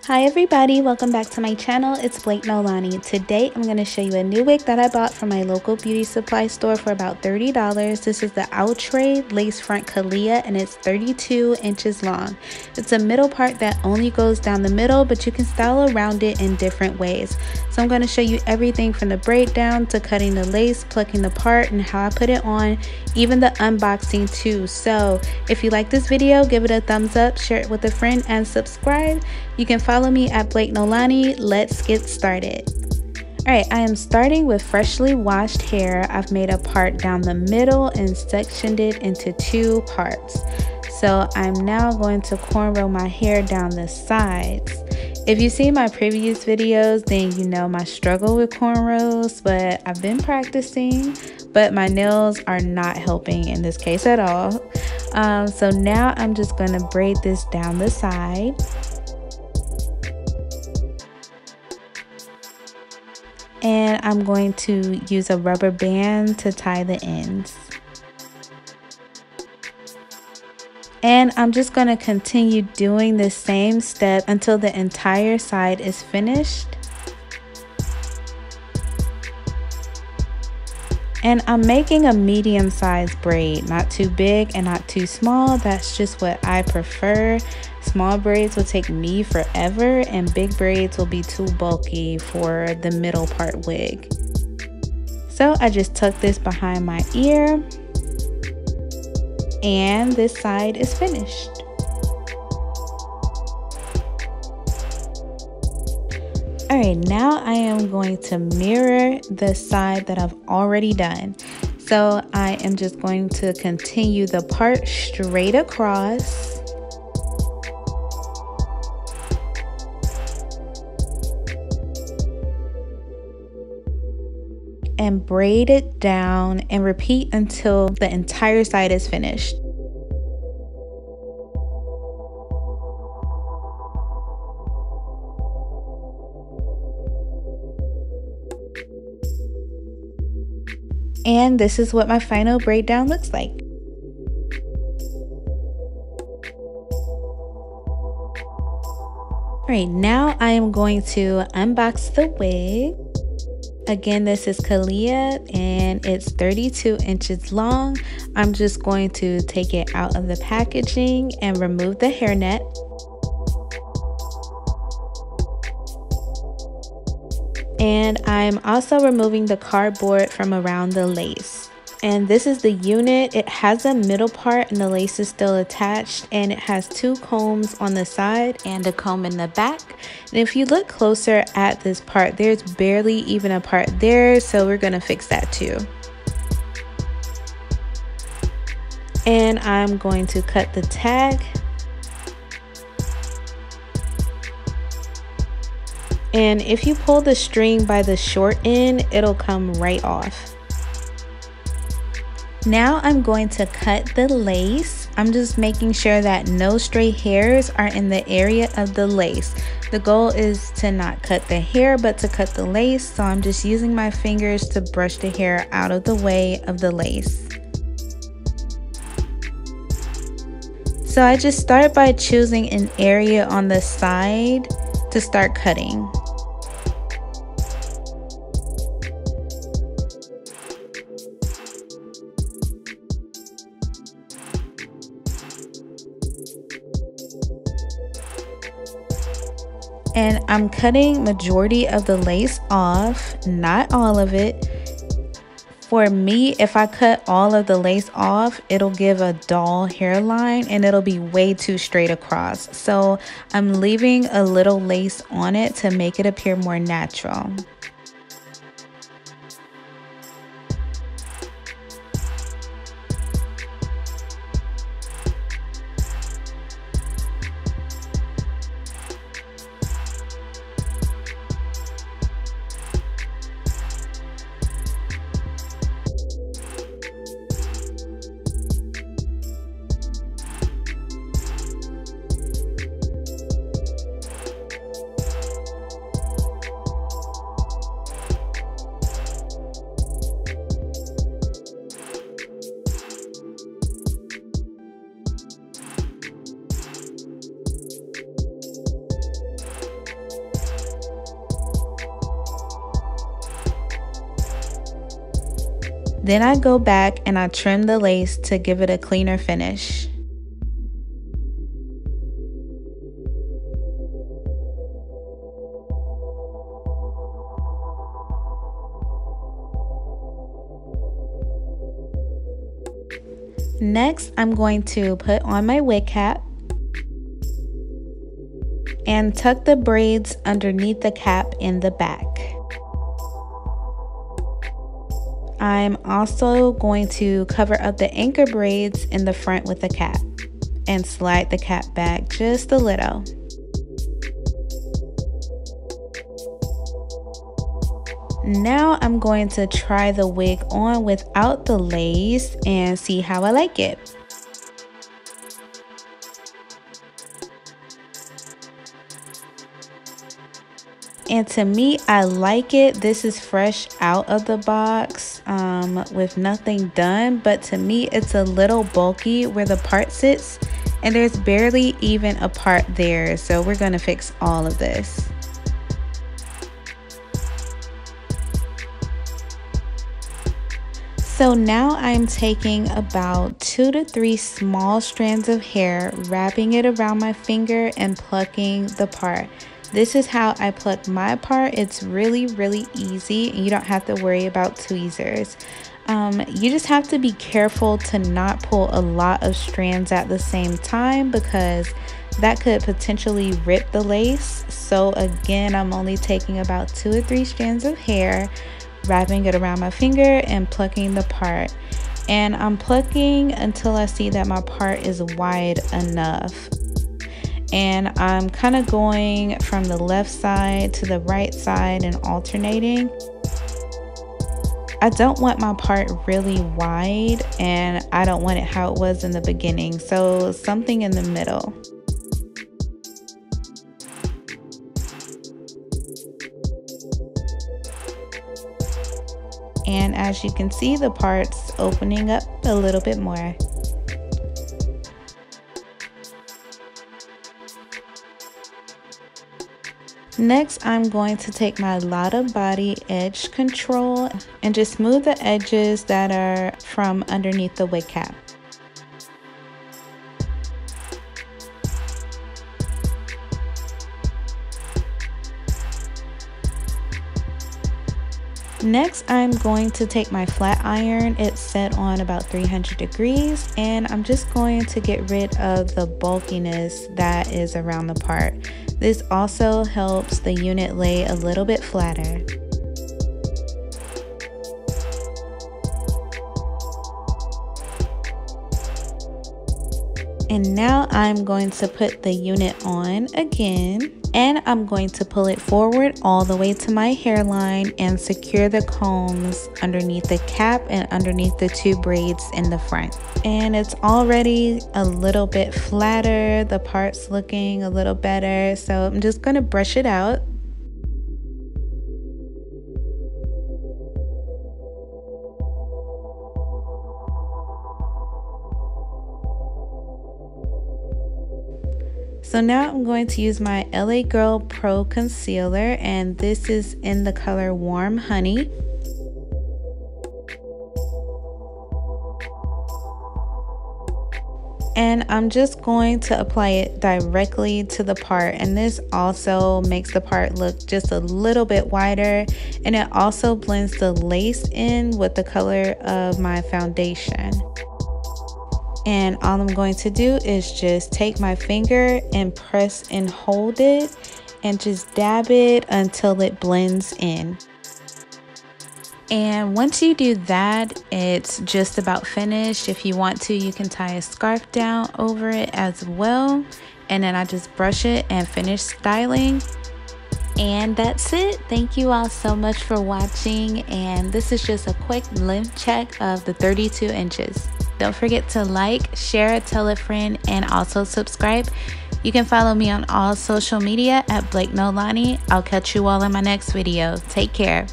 Hi everybody, welcome back to my channel. It's Blakenolani. Today I'm going to show you a new wig that I bought from my local beauty supply store for about $30. This is the Outre lace front Kelia and it's 32 inches long. It's a middle part that only goes down the middle, but you can style around it in different ways. So I'm going to show you everything from the braid down to cutting the lace, plucking the part, and how I put it on, even the unboxing too. So if you like this video, give it a thumbs up, share it with a friend, and subscribe. You can follow me at Blakenolani. Let's get started. Alright, I am starting with freshly washed hair. I've made a part down the middle and sectioned it into two parts. So I'm now going to cornrow my hair down the sides. If you see my previous videos, then you know my struggle with cornrows, but I've been practicing, but my nails are not helping in this case at all. So now I'm just going to braid this down the side. And I'm going to use a rubber band to tie the ends. And I'm just going to continue doing the same step until the entire side is finished. And I'm making a medium-sized braid, not too big and not too small. That's just what I prefer. Small braids will take me forever and big braids will be too bulky for the middle part wig. So I just tuck this behind my ear and this side is finished. Alright, now I am going to mirror the side that I've already done. So I am just going to continue the part straight across. And braid it down and repeat until the entire side is finished. And this is what my final braid down looks like. Alright, now I am going to unbox the wig. Again, this is Kelia and it's 32 inches long. I'm just going to take it out of the packaging and remove the hairnet. And I'm also removing the cardboard from around the lace. And this is the unit. It has a middle part and the lace is still attached, and it has two combs on the side and a comb in the back. And if you look closer at this part, there's barely even a part there, so we're gonna fix that too. And I'm going to cut the tag. And if you pull the string by the short end, it'll come right off. Now I'm going to cut the lace. I'm just making sure that no stray hairs are in the area of the lace. The goal is to not cut the hair, but to cut the lace. So I'm just using my fingers to brush the hair out of the way of the lace. So I just start by choosing an area on the side to start cutting. And I'm cutting majority of the lace off, not all of it. For me, if I cut all of the lace off, it'll give a dull hairline and it'll be way too straight across. So I'm leaving a little lace on it to make it appear more natural. Then I go back and I trim the lace to give it a cleaner finish. Next, I'm going to put on my wig cap and tuck the braids underneath the cap in the back. I'm also going to cover up the anchor braids in the front with the cap and slide the cap back just a little. Now I'm going to try the wig on without the lace and see how I like it. And to me, I like it. This is fresh out of the box with nothing done, but to me it's a little bulky where the part sits and there's barely even a part there, so we're going to fix all of this. So now I'm taking about 2 to 3 small strands of hair, wrapping it around my finger and plucking the part. This is how I pluck my part. It's really easy and you don't have to worry about tweezers. You just have to be careful to not pull a lot of strands at the same time because that could potentially rip the lace. So again, I'm only taking about 2 or 3 strands of hair, wrapping it around my finger and plucking the part. And I'm plucking until I see that my part is wide enough. And I'm kind of going from the left side to the right side and alternating. I don't want my part really wide and I don't want it how it was in the beginning, so something in the middle. And as you can see, the part's opening up a little bit more. Next, I'm going to take my Lotta Body edge control and just smooth the edges that are from underneath the wig cap. Next, I'm going to take my flat iron. It's set on about 300 degrees, and I'm just going to get rid of the bulkiness that is around the part. This also helps the unit lay a little bit flatter. And now I'm going to put the unit on again, and I'm going to pull it forward all the way to my hairline and secure the combs underneath the cap and underneath the 2 braids in the front. And it's already a little bit flatter, the part's looking a little better, so I'm just going to brush it out. So now I'm going to use my LA Girl Pro Concealer, and this is in the color Warm Honey. And I'm just going to apply it directly to the part, and this also makes the part look just a little bit wider, and it also blends the lace in with the color of my foundation. And all I'm going to do is just take my finger and press and hold it and just dab it until it blends in. And once you do that, it's just about finished. If you want to, you can tie a scarf down over it as well. And then I just brush it and finish styling. And that's it. Thank you all so much for watching. And this is just a quick length check of the 32 inches. Don't forget to like, share, tell a friend, and also subscribe. You can follow me on all social media at blakenolani. I'll catch you all in my next video. Take care.